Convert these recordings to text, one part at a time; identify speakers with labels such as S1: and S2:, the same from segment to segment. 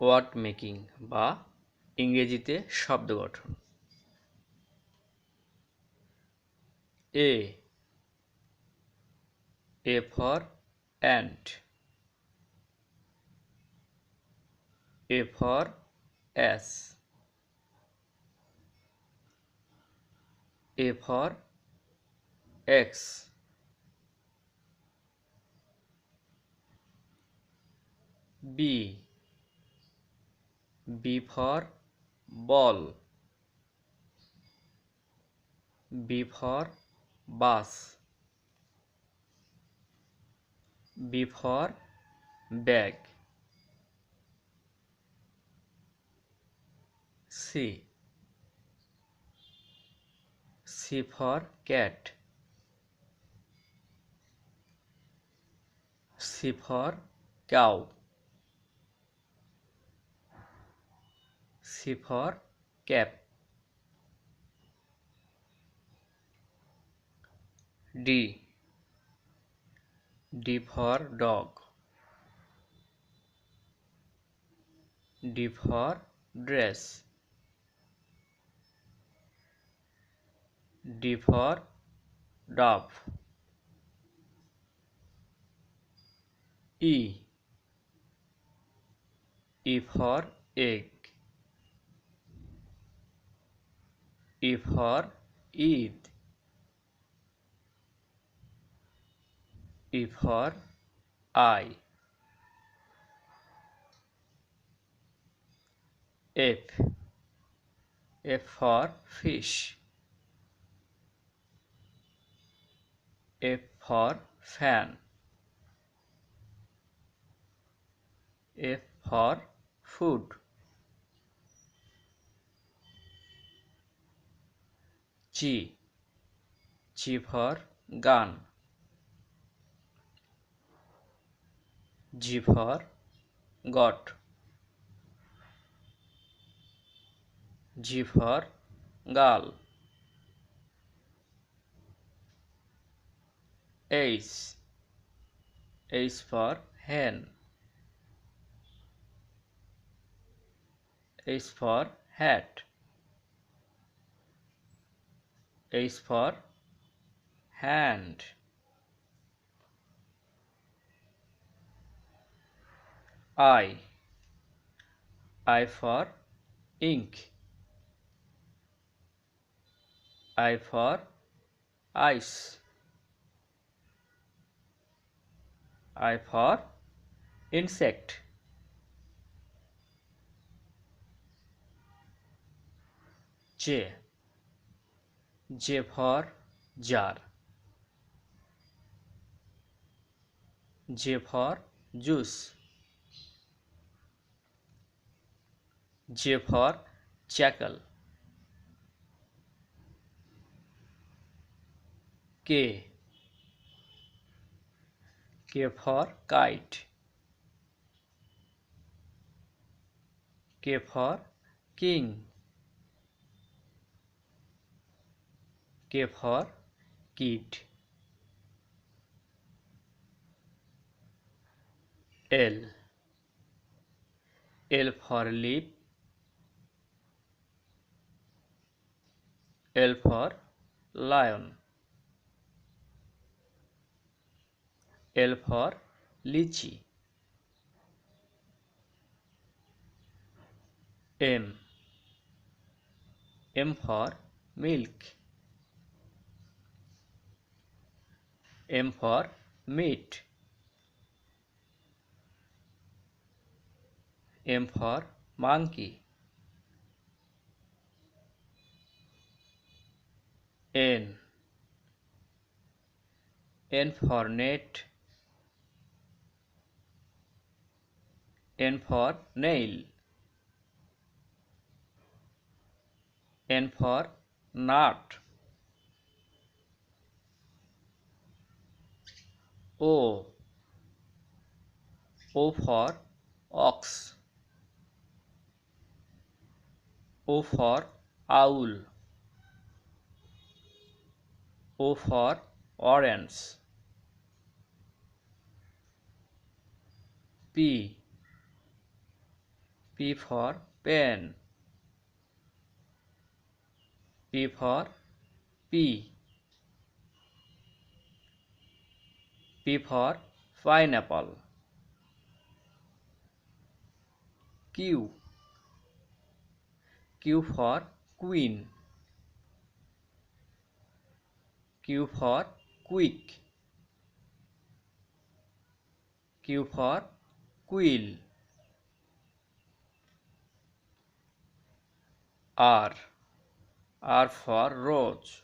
S1: Word making বা ইংরেজিতে শব্দ গঠন। A. A for ant. A for ass. A for X. B. B for ball. B for bus. B for bag. C. C for cat. C for cow. C for cap. D. D for dog. D for dress. D for dove. E. E for egg. E for Eid. E for eye. F. F for fish. F for fan. F for food. G. G for gun. G for goat. G for girl. H. H for hen. H for hat. H for hand. I. I for ink. I for ice. I for insect. J. J for jar. J for juice. J for jackal. K. K for kite. K for king. K for kid. L. L for leaf. L for lion. L for lychee. M. M for milk. M for meat. M for monkey. N. N for net. N for nail. N for nut. O. O for ox. O for owl. O for orange. P. P for pen. P for pea. P for pineapple. Q. Q for queen. Q for quick. Q for quill. R. R for rose.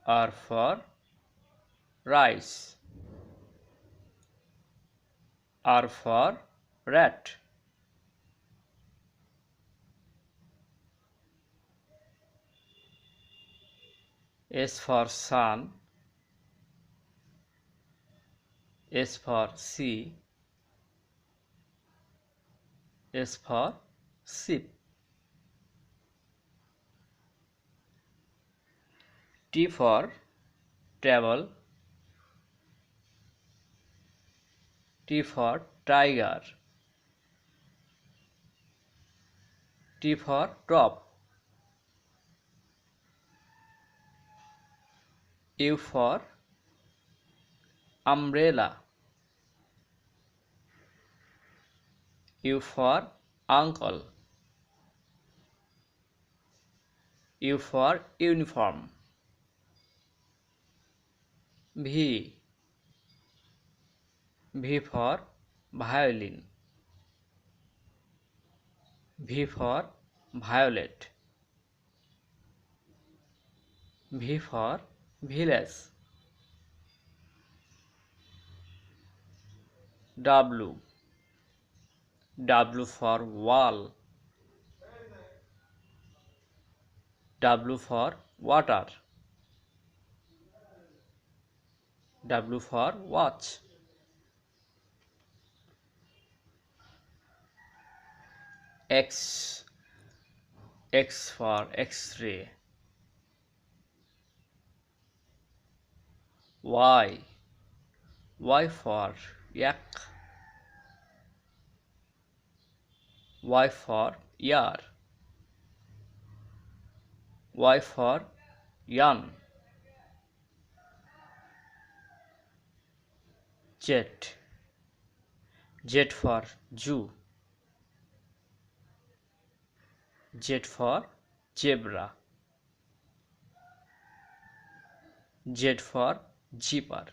S1: R for rice. R for rat. S for sun. S for sea. S for sheep. T for table. T for tiger. T for top. U for umbrella. U for uncle. U for uniform. V. V for violin. V for violet. V for village. W. W for wall. W for water. W for watch. X. X for X-ray. Y. Y for yak. Y for yar. Y for yarn. Z. Z for zoo. Z for zebra. Z for zipper.